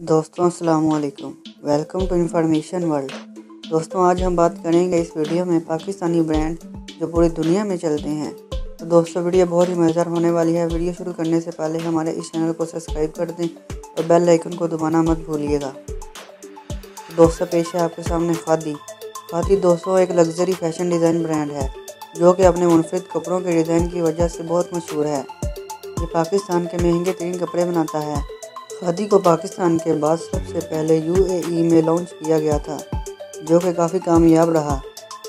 दोस्तों अस्सलाम वालेकुम, वेलकम टू इंफॉर्मेशन वर्ल्ड। दोस्तों आज हम बात करेंगे इस वीडियो में पाकिस्तानी ब्रांड जो पूरी दुनिया में चलते हैं। तो दोस्तों वीडियो बहुत ही मज़ेदार होने वाली है। वीडियो शुरू करने से पहले हमारे इस चैनल को सब्सक्राइब कर दें और बेल आइकन को दबाना मत भूलिएगा। दोस्तों पेश है आपके सामने खादी। खादी दोस्तों एक लग्जरी फैशन डिज़ाइन ब्रांड है जो कि अपने मुनफरिद कपड़ों के डिज़ाइन की वजह से बहुत मशहूर है। ये पाकिस्तान के महंगे तरीन कपड़े बनाता है। खादी को पाकिस्तान के बाद सबसे पहले यूएई में लॉन्च किया गया था जो कि काफ़ी कामयाब रहा।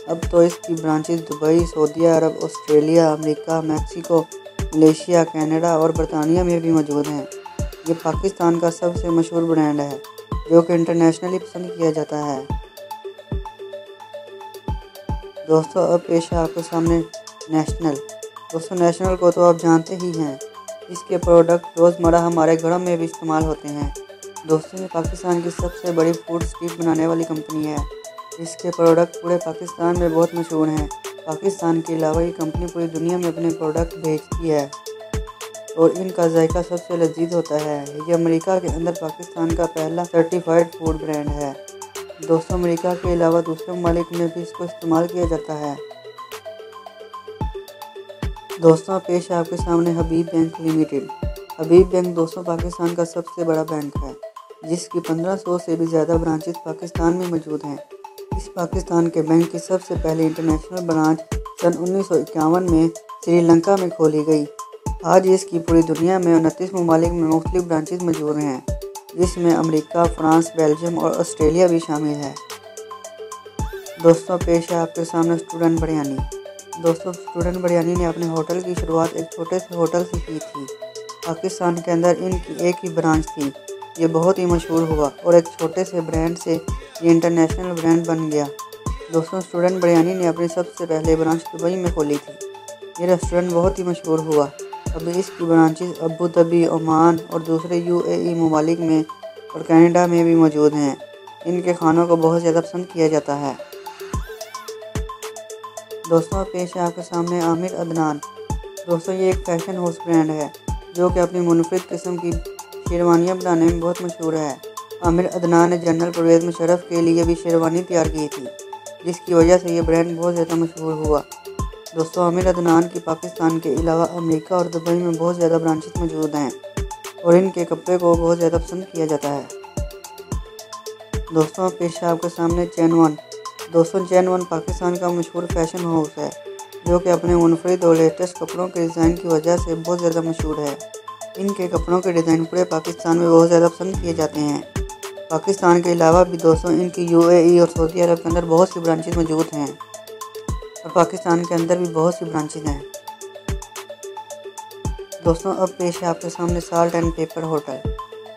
अब तो इसकी branches Dubai, Saudi Arab, Australia, America, Mexico, Malaysia, Canada और बरतानिया में भी मौजूद हैं। ये पाकिस्तान का सबसे मशहूर ब्रांड है जो कि इंटरनेशनली पसंद किया जाता है। दोस्तों अब पेश है आपके सामने नेशनल। दोस्तों नेशनल को तो आप जानते ही हैं, इसके प्रोडक्ट रोज़मर्रा हमारे घरों में भी इस्तेमाल होते हैं। दोस्तों ये पाकिस्तान की सबसे बड़ी फूड स्ट्रीट बनाने वाली कंपनी है। इसके प्रोडक्ट पूरे पाकिस्तान में बहुत मशहूर हैं। पाकिस्तान के अलावा ये कंपनी पूरी दुनिया में अपने प्रोडक्ट भेजती है और इनका जायका सबसे लजीज होता है। ये अमेरिका के अंदर पाकिस्तान का पहला सर्टिफाइड फूड ब्रांड है। दोस्तों अमेरिका के अलावा दूसरे ममालिक में भी इसको इस्तेमाल किया जाता है। दोस्तों पेश है आपके सामने हबीब बैंक लिमिटेड। हबीब बैंक दोस्तों पाकिस्तान का सबसे बड़ा बैंक है जिसकी 1500 से भी ज़्यादा ब्रांचेस पाकिस्तान में मौजूद हैं। इस पाकिस्तान के बैंक की सबसे पहली इंटरनेशनल ब्रांच सन 1951 में श्रीलंका में खोली गई। आज इसकी पूरी दुनिया में 29 ममालिक में मुख्तलिफ ब्रांचेस मौजूद हैं जिसमें अमेरिका, फ्रांस, बेल्जियम और ऑस्ट्रेलिया भी शामिल है। दोस्तों पेश है आपके सामने स्टूडेंट बिरयानी। दोस्तों स्टूडेंट बिरयानी ने अपने होटल की शुरुआत एक छोटे से होटल से की थी। पाकिस्तान के अंदर इनकी एक ही ब्रांच थी। ये बहुत ही मशहूर हुआ और एक छोटे से ब्रांड से ये इंटरनेशनल ब्रांड बन गया। दोस्तों स्टूडेंट बिरयानी ने अपनी सबसे पहले ब्रांच दुबई में खोली थी। ये रेस्टोरेंट बहुत ही मशहूर हुआ। अभी इसकी ब्रांचेस अबू धाबी, ओमान और दूसरे यूएई ममालिक में और कनाडा में भी मौजूद हैं। इनके खानों को बहुत ज़्यादा पसंद किया जाता है। दोस्तों पेश है आपके सामने आमिर अदनान। दोस्तों ये एक फैशन हाउस ब्रांड है जो कि अपनी मुनफरिद किस्म की शेरवानियाँ बनाने में बहुत मशहूर है। आमिर अदनान ने जनरल परवेज़ मुशर्रफ के लिए भी शेरवानी तैयार की थी जिसकी वजह से ये ब्रांड बहुत ज़्यादा मशहूर हुआ। दोस्तों आमिर अदनान की पाकिस्तान के अलावा अमेरिका और दुबई में बहुत ज़्यादा ब्रांचेस मौजूद हैं और इनके कपड़े को बहुत ज़्यादा पसंद किया जाता है। दोस्तों पेश है आपके सामने चैन वन। दोस्तों चैन वन पाकिस्तान का मशहूर फैशन हाउस है जो कि अपने मुनफरिद और लेटेस्ट कपड़ों के डिज़ाइन की वजह से बहुत ज़्यादा मशहूर है। इनके कपड़ों के डिज़ाइन पूरे पाकिस्तान में बहुत ज़्यादा पसंद किए जाते हैं। पाकिस्तान के अलावा भी दोस्तों इनकी यूएई और सऊदी अरब के अंदर बहुत सी ब्रांचेस मौजूद हैं और पाकिस्तान के अंदर भी बहुत सी ब्रांचेस हैं। दोस्तों अब पेश है आपके सामने साल्ट एंड पेपर होटल।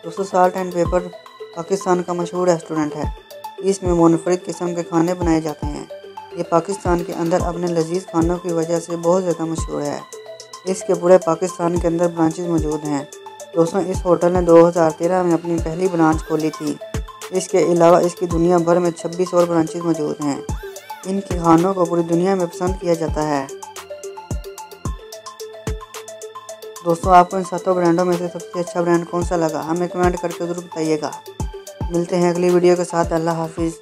दोस्तों साल्ट एंड पेपर पाकिस्तान का मशहूर रेस्टोरेंट है। इसमें मुनफरिद किस्म के खाने बनाए जाते हैं। ये पाकिस्तान के अंदर अपने लजीज खानों की वजह से बहुत ज़्यादा मशहूर है। इसके पूरे पाकिस्तान के अंदर ब्रांचेस मौजूद हैं। दोस्तों इस होटल ने 2013 में अपनी पहली ब्रांच खोली थी। इसके अलावा इसकी दुनिया भर में 26 और ब्रांचेस मौजूद हैं। इनके खानों को पूरी दुनिया में पसंद किया जाता है। दोस्तों आपको इन 7 ब्रांडों में से सबसे अच्छा ब्रांड कौन सा लगा हमें कमेंट करके ज़रूर बताइएगा। मिलते हैं अगली वीडियो के साथ। अल्लाह हाफिज़।